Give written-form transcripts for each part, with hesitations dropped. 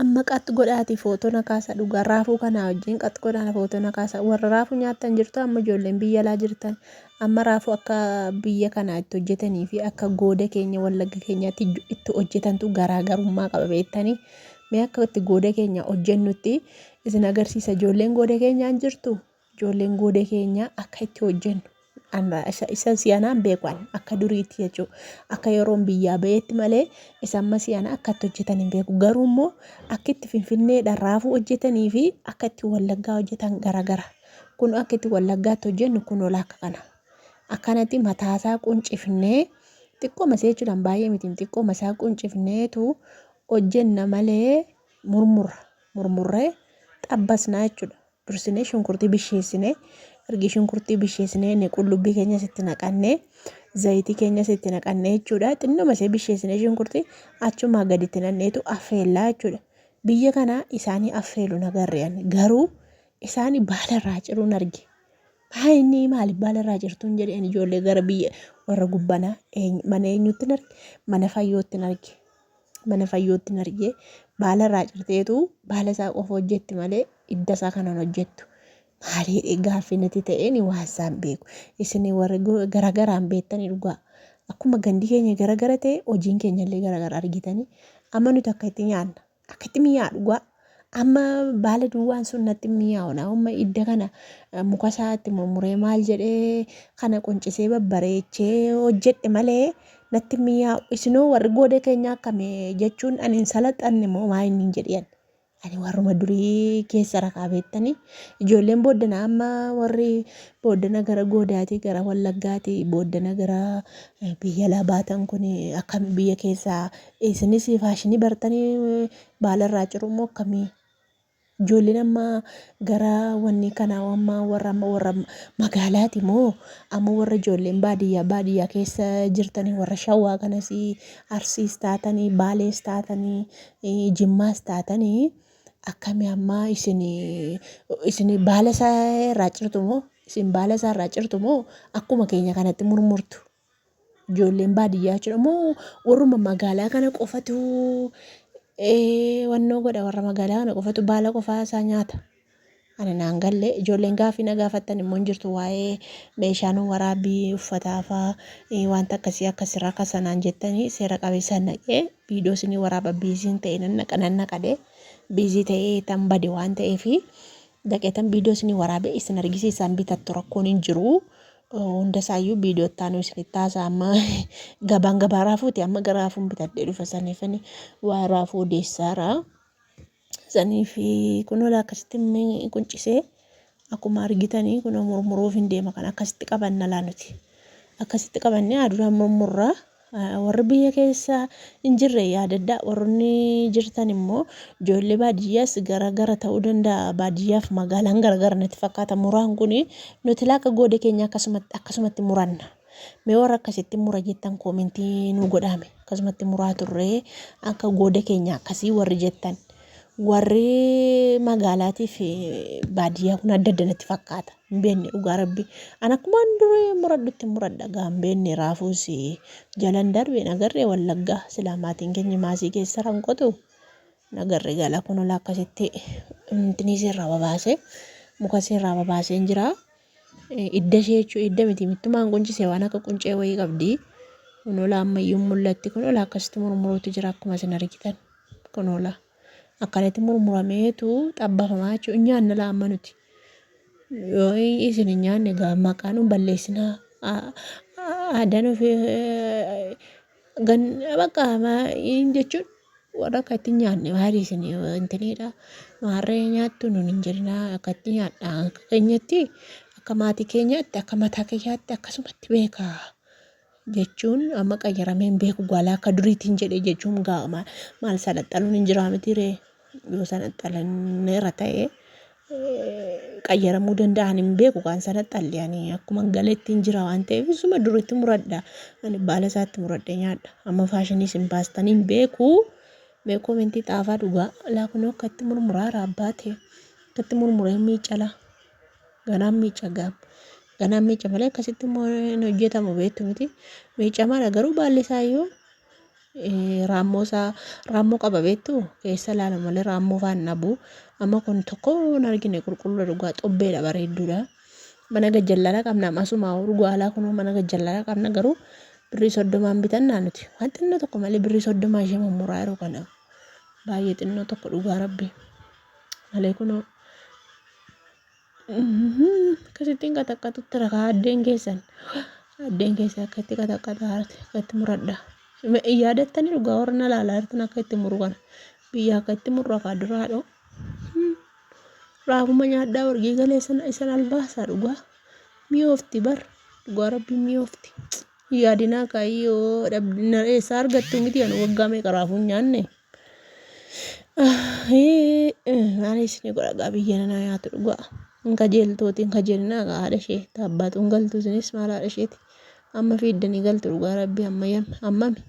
amma qaxxi godhaati footoo na kaasa dhugaa raafuu kanaa wajjin qaxxi godhaan footoo na kaasa warra raafuu nyaattan jirtu amma ijoolleen biyya alaa jirtan amma raafuu akka biyya kanaa itti hojjetanii fi akka gooda keenya wallagga keenyaatti itti hojjetantu garaagarummaa qaba beektanii mee akka itti gooda keenya hojjennutti isin agarsiisa ijoolleen gooda keenyaan jirtu ijoolleen gooda keenya akka itti hojjennu isa siyaanaan beekan akka duriitti jechuudha akka yeroon biyyaa ba'eetti malee isa amma siyaana akka itti hojjetan hin beeku garuu immoo akka itti finfinneedhaan raafuu hojjetanii fi akka itti wallaggaa hojjetan garagara kun akka itti wallaggaatti hojjennu kun ola akka kana akkanatti mataasaa quncifnee xiqqoo masee jechuudhaan baay'ee miti xiqqoo masaa quncifneetu hojjenna malee murmurree xabbasnaa jechuudha dursinee shunkurtii bisheessinee ergi shunkurtii bisheessinee ne qullubbii keenya sitti naqannee zayitii keenya sitti naqannee jechuudha xinnoo masee bisheessinee shunkurtii achumaa gaditti nanneetu affeellaa jechuudha biyya kana isaanii affeelu nagarrean garuu isaanii baalarraa ciruun arge baay'inni maaliif baalarraa cirtuun jedheen ijoollee gara biyya warra gubbanaa mana eenyutti arge mana fayyootti arge baalarraa cirteetu baala isaa qofa hojjetti malee idda isaa kanan hojjettu maali gaaffinati ta'een waasaan beeku isin warra garagaraan beektanii dhugaa akkuma gandi keenya garagara ta'e hojiin keenya illee garagara argitanii amma nuti akka itti nyaanna akka itti mi'aa dhugaa amma baala duwwaan sun natti mi'aawna amma idda kana muka isaatti murmuree maal jedhee kana quncisee babbareechee hojjedhe malee natti mi'aawu isinoo warri gooda keenya akkame jechuun ani hin salaxanne moo maa inni jedhiyan ani warruma durii keessa rakaa beektanii ijoolleen booddana amma warri booddana gara goodaatii gara wallaggaati booddana gara biyya alaa baatan kun akkam biyya keessaa isinis faashinii bartanii baalarraa cirumoo akkamii ijoolleen amma gara wanni kanaa amma warra magaalaati moo amma warra ijoolleen baadiyyaa keessa jirtanii warra shawaa kanas arsiis taatanii baalees taatanii jimmaas taatanii akkami amma isin baala isaa irraa cirtu moo isin baala isaa irraa cirtu moo akkuma keenya kanatti murmurtu ijoolleen baadiyyaa jechuudha moo warruma magaalaa kana qofatu wannoo godha warra magaalaa kana qofatu baala qofaa isaa nyaata ani naan galle ijoolleen gaaffii na gaafattan immoo hin jirtu waa'ee meeshaan waraabbii uffataa fa'aa wanta akkasirraa kasanaan jettanii seera qabeessaan naqee viidiyoo isinii waraaba biiziin ta'e nan naqadee biizii ta'ee tan bade waan ta'eefi daqeetan viidiyoo isinii waraabee isin argisiisaan bitattu rakkoon hin jiru hunda isaayyuu viidiyoo ittaanu isinitti haasaa amma gabaa raafuuti amma garaafuun bitadhee dhufa saniifani waa raafuu odeessaara saniif kunuun akkasitti quncisee akkuma argitanii kun murmuruuf hin deema kan akkasitti qabanna laanuti akkasitti qabannee aduraan murmurraa warri biyya keessa hin jirre yaadaddaa warroonni jirtan immoo ijoollee baadiyyaas garagara ta'uu danda'a baadiyyaaf magaalaan garagara natti fakkaata muraan kun nuti laaka gooda keenya akkasumatti muranna mee warra akkasitti mura jettan koomentii nu godhame akkasumatti muraa turree akka gooda keenya akkasii warri jettan warri magaalaatiif baadiyyaa kun adda adda natti fakkaata hin beekne dhugaa rabbi an akkuma duree muradhutti muradha gaan beekne raafuus jalan darbe nagarree wallaggaa silaamaatiin keenya maasii keessa ranqotu nagarree gala kun ola akkasitti intinii seerraa babaasee muka seerraa babaasee hin jira idda ishee jechuun idda miti mittumaan quncisee waan akka quncee wayii qabdi kun ola ammayyuun mul'atti kun ola akkasitti murmuruutu jira akkuma isin argitan kun ola akkanatti murmurameetu xabbafamaa jechuun nyaanna laamma nuti yoo isin nyaanne gaa maqaan balleessinaa aadaan ofii bakka jechuun warra akkatti nyaanne maali isin intiniidha maarree nyaattu nun hin jirnaa akkatti nyaadha akka keenyatti akka maatii keenyaatti akka mataa keenyaatti akkasumatti beekaa jechuun amma qayyarameen beeku gwaalaa akka duriitiin jedhe jechuun gaa maal salaxxaluun hin jiraa mitiree yoo sanaxxalanneerra ta'e qayyaramuu danda'an hin beeku kan sanaxxalli ani akkuma galeetti hin jira waan ta'eef isuma duriitti muradha ani baala isaatti muradhe nyaadha amma faashinii isin baastanii hin beeku mee koomentii xaafaa dhugaa laakunoo akkatti murmuraa raabbaate akkatti murmuree miicala ganaan miica ganaan miica malee akkasitti immoo hin hojjetamu beektu miti miicamaadha garuu baalli isaayyuu raammoo qaba beektu keessa ilaala malee raammoo faana nabu amma kun tokko argine qulqulluu dhugaa xobbeedha bareedduudha. Mana gajjallala qabna asuma dhugaa alaa kun mana gajjallala qabna garuu birrii 30 bitannaa nuti waan xinnoo tokko malee birrii 30 ishee mummuraa yeroo kana baay'ee xinnoo tokko dhugaa rabbi malee kunoo akkasittiin qaxaqqatutti rakaa addeen keessan akka itti qaxaqqataa haarte akka itti muradha. Yaadattanii dhugaa warra na laalaa jirtan akka itti muru kana biyya akka itti murru akka duraadhoo. Raafuma nyaadhaa wargii galee isan albaasaa dhugaa mi'oofti bar dhugaa rabbi mi'oofti. Yaadinaa kaayyoo dhabdina eessaa argattu miti anu waggaa meeqa raafuun nyaanne. Anis ni godhagaa biyya nanaa nyaatu dhugaa. Kajeeltootiin kajeelinaa haadha ishee taabbaatuun galtu isinis maal haadha isheeti. Amma fiiddanii galtu dhugaa rabbi ammami.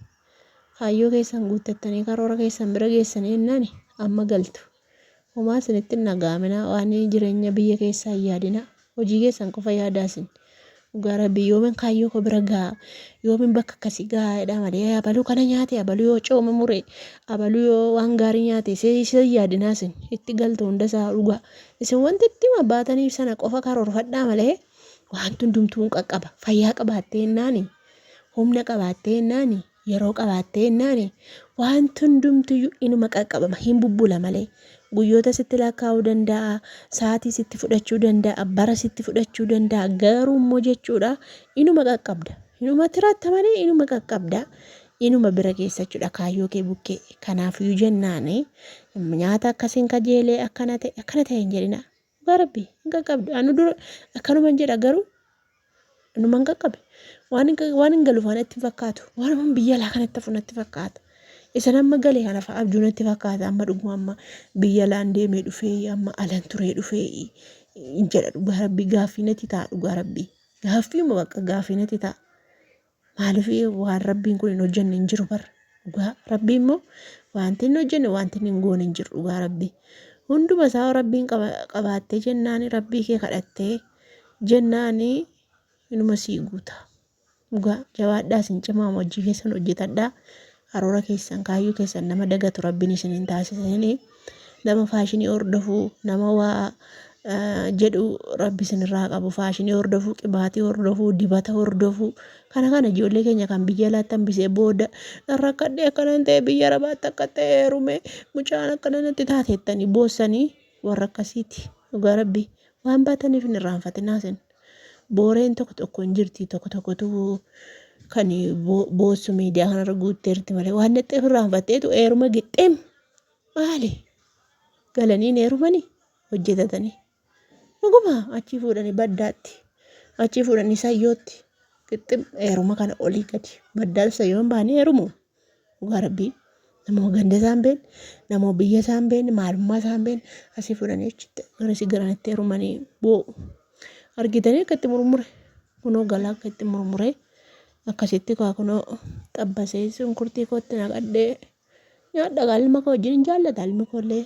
Kaayyoo keessan guuttattanii karoora keessan bira geessanii jennaani amma galtu. Homaa isinitti nagaamina waan jireenya biyya keessaa yaadina hojii keessan qofa yaadaasin. Dhugaa rabbi yoomin kaayyoo koo bira gaa yoomin bakka akkasii gaa'edha malee abaluu kana nyaate abaluu yoo cooma mure abaluu yoo waan gaarii nyaate isa yaadinaasin itti galtu hundasaa dhugaa. Isin wanti itti baataniif sana qofa karoorfadhaa malee waan hundumtuu qaqqaba fayyaa qabaattee naani humna qabaattee naani yeroo qabaattee naani waan hundumtuu inuma qaqqabama hin bubbula malee. Guyyoota sitti lakkaa'uu danda'a, sa'aatii sitti fudhachuu danda'a, bara sitti fudhachuu danda'a, garuu immoo jechuudha inuma qaqqabda. Inuma tiratta malee inuma qaqqabda. Inuma bira keessa jechuudha kaayyoo kee bukkee. Kanaafuu jennaan nyaata akkasiin kajeelee akkana ta'e hin jedhina. Garabbi hin qaqqabdu. Anu dura akkanuma hin jedha garuu inuma hin qaqqabe. Waan hin galuuf natti fakkaatu. Waan biyya alaa kanatti hafu natti fakkaata. Isan amma galee kana fa'a abjuu natti fakkaata amma dhuguma amma biyya alaan deemee dhufee amma alan turee dhufee hin jedha dhugaa rabbi gaaffii natti ta'a dhugaa rabbi gaaffii immoo bakka gaaffii natti ta'a maaliif waan rabbiin kun hin hojjenne hin jiru bara dhugaa rabbi immoo wanti hin hojjenne wanti hin goone hin jiru dhugaa rabbi hunduma isaa rabbiin qabaattee jennaani rabbii kee kadhattee jennaani inuma sii guuta dhugaa jabaadhaa isin cimaa hojii keessan hojjetadhaa. Karoora keessan kaayyoo keessan nama dagatu rabbiin isiniin taasisanii nama faashinii hordofuu nama waa jedhu rabbi isinirraa qabu faashinii hordofuu qibaatii hordofuu dibata hordofuu kana ijoollee keenya kan biyya alaatti hambisee booda rakkadhee akkanan ta'e biyya arabaatti akka ta'e heerume mucaan akkana natti taateettanii boossanii warra akkasiiti dhugaa rabbi waan baataniif hin irraanfatinaa isin booreen tokko hin jirti tokkotu kan boossu miidiyaa kanarra guutteerti malee waan natti irraanfatteetu eeruma gixxeem maali galaniin eerumanii hojjetatanii dhuguma achii fuudhanii baddaatti achii fuudhanii sayyootti gixxeem eeruma kana olii gadi baddaatti sayyoon baanii eerumu dhugaa rabbii namoo ganda isaan beekne namoo biyya isaan beekne maalummaa isaan beekne asii fuudhanii achitti garasi garanatti eerumanii boo argitanii akka itti murmure kunoo galaa akka itti murmure. Akkasitti kunoo xabbasee shunkurtii kootti naqadhee nyaadha ilma koo wajjin hin jaallata ilmi koollee.